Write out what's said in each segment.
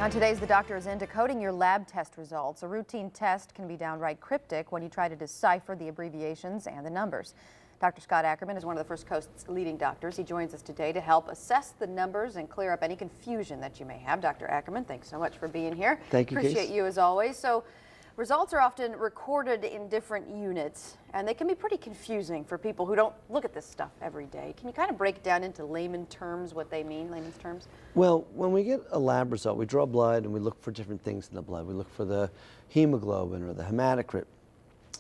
On today's The Doctor is in, decoding your lab test results. A routine test can be downright cryptic when you try to decipher the abbreviations and the numbers. Dr. Scott Ackerman is one of the First Coast's leading doctors. He joins us today to help assess the numbers and clear up any confusion that you may have. Dr. Ackerman, thanks so much for being here. Thank you, Appreciate Case. you as always. So, results are often recorded in different units, and they can be pretty confusing for people who don't look at this stuff every day. Can you kind of break it down into layman terms, what they mean, layman's terms? Well, when we get a lab result, we draw blood and we look for different things in the blood. We look for the hemoglobin or the hematocrit.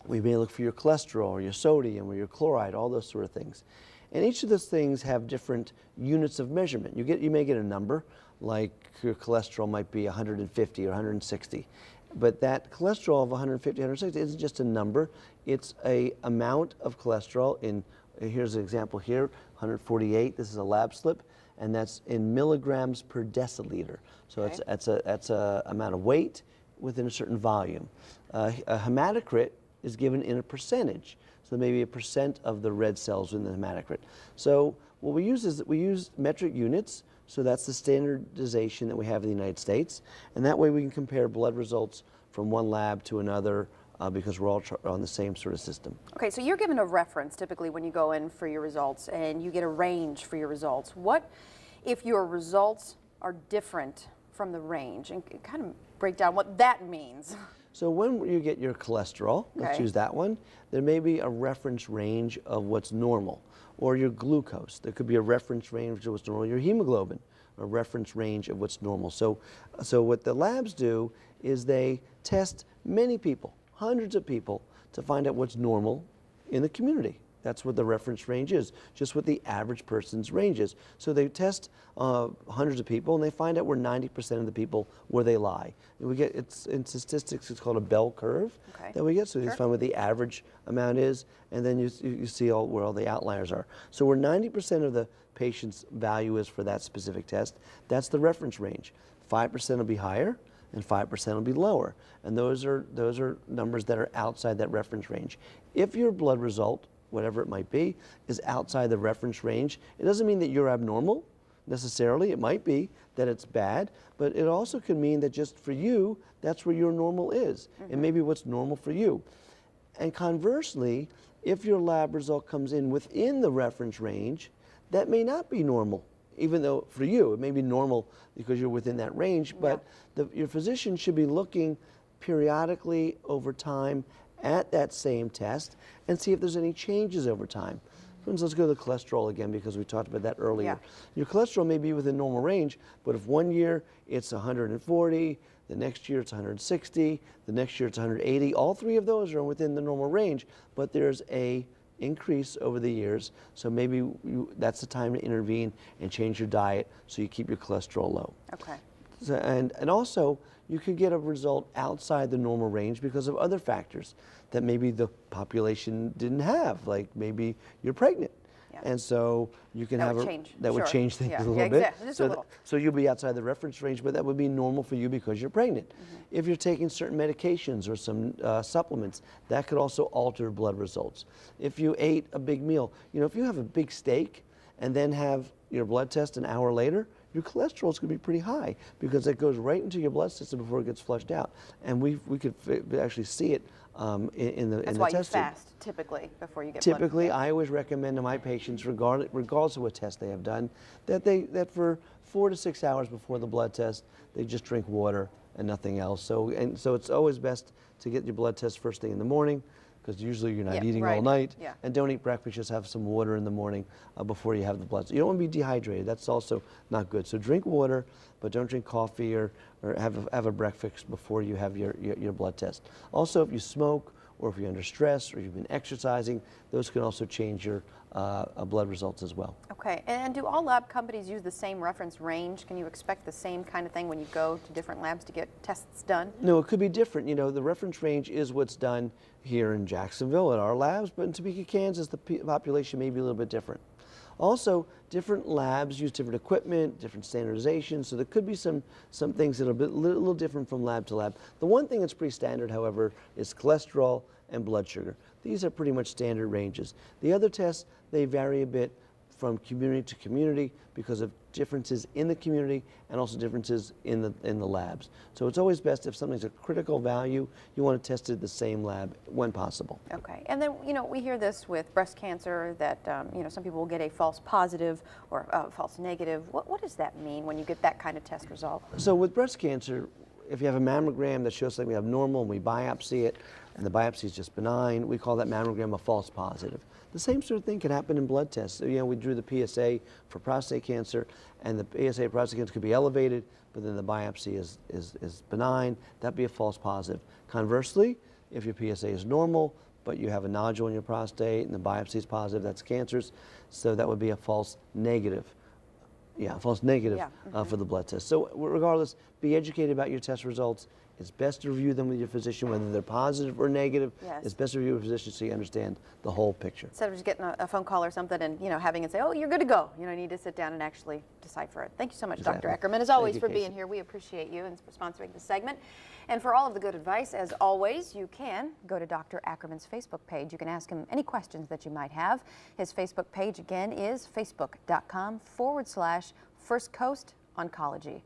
We may look for your cholesterol or your sodium or your chloride, all those sort of things. And each of those things have different units of measurement. You may get a number, like your cholesterol might be 150 or 160. But that cholesterol of 150, 160 isn't just a number. It's a amount of cholesterol in, here's an example here, 148. This is a lab slip, and that's in milligrams per deciliter. So okay. that's a amount of weight within a certain volume. A hematocrit is given in a percentage. So maybe a percent of the red cells in the hematocrit. So what we use is that we use metric units. So that's the standardization that we have in the United States. And that way we can compare blood results from one lab to another because we're all on the same sort of system. Okay, so you're given a reference typically when you go in for your results, and you get a range for your results. What if your results are different from the range? And kind of break down what that means. So when you get your cholesterol, let's use that one, there may be a reference range of what's normal. Or your glucose, there could be a reference range of what's normal. Your hemoglobin, a reference range of what's normal. So what the labs do is they test many people, hundreds of people, to find out what's normal in the community. That's what the reference range is, just what the average person's range is. So they test hundreds of people, and they find out where 90% of the people, where they lie. And we get, it's in statistics, it's called a bell curve that we get. So you find what the average amount is, and then you see where all the outliers are. So where 90% of the patient's value is for that specific test, that's the reference range. 5% will be higher, and 5% will be lower. And those are numbers that are outside that reference range. If your blood result, whatever it might be, is outside the reference range, it doesn't mean that you're abnormal necessarily. It might be that it's bad, but it also can mean that just for you, that's where your normal is, and maybe what's normal for you. And conversely, if your lab result comes in within the reference range, that may not be normal, even though for you, it may be normal because you're within that range, but your physician should be looking periodically over time at that same test and see if there's any changes over time. For instance, let's go to the cholesterol again because we talked about that earlier. Your cholesterol may be within normal range, but if one year it's 140, the next year it's 160, the next year it's 180, all three of those are within the normal range, but there's a increase over the years, so maybe that's the time to intervene and change your diet so you keep your cholesterol low. Okay. So, and also, you could get a result outside the normal range because of other factors that maybe the population didn't have, like maybe you're pregnant. And so you can have that would change things a little bit. So you'll be outside the reference range, but that would be normal for you because you're pregnant. If you're taking certain medications or some supplements, that could also alter blood results. If you ate a big meal, if you have a big steak and then have your blood test an hour later, your cholesterol is going to be pretty high because it goes right into your blood system before it gets flushed out. And we could actually see it in the testing. That's why you fast typically before you get Typically, blood. I always recommend to my patients, regardless of what test they have done, that for 4 to 6 hours before the blood test, they just drink water and nothing else. So it's always best to get your blood test first thing in the morning, because usually you're not eating all night, and don't eat breakfast, just have some water in the morning before you have the blood. So you don't want to be dehydrated, that's also not good. So drink water, but don't drink coffee or have a breakfast before you have your blood test. Also, if you smoke, or if you're under stress, or you've been exercising, those can also change your blood results as well. Okay, and do all lab companies use the same reference range? Can you expect the same kind of thing when you go to different labs to get tests done? No, it could be different. The reference range is what's done here in Jacksonville at our labs, but in Topeka, Kansas, the population may be a little bit different. Also, different labs use different equipment, different standardization, so there could be some things that are a little different from lab to lab. The one thing that's pretty standard, however, is cholesterol and blood sugar. These are pretty much standard ranges. The other tests, they vary a bit from community to community because of differences in the community and also differences in the labs. So it's always best if something's a critical value, you want to test it at the same lab when possible. Okay, and then, you know, we hear this with breast cancer that, you know, some people will get a false positive or a false negative. What does that mean when you get that kind of test result? So with breast cancer, if you have a mammogram that shows something abnormal and we biopsy it, and the biopsy is just benign, we call that mammogram a false positive. The same sort of thing can happen in blood tests. So, you know, we drew the PSA for prostate cancer, and the PSA for prostate cancer could be elevated, but then the biopsy is benign. That'd be a false positive. Conversely, if your PSA is normal, but you have a nodule in your prostate and the biopsy is positive, that's cancerous. So that would be a false negative. Yeah, false negative for the blood test. So regardless, be educated about your test results. It's best to review them with your physician, whether they're positive or negative. Yes. It's best to review with your physician so you understand the whole picture. Instead of just getting a phone call or something and, you know, having it say, oh, you're good to go. You know, you need to sit down and actually decipher it. Thank you so much, Exactly. Dr. Ackerman, as always, you, for Casey. being here. We appreciate you and for sponsoring this segment. And for all of the good advice, as always, you can go to Dr. Ackerman's Facebook page. You can ask him any questions that you might have. His Facebook page, again, is facebook.com/First Coast Oncology.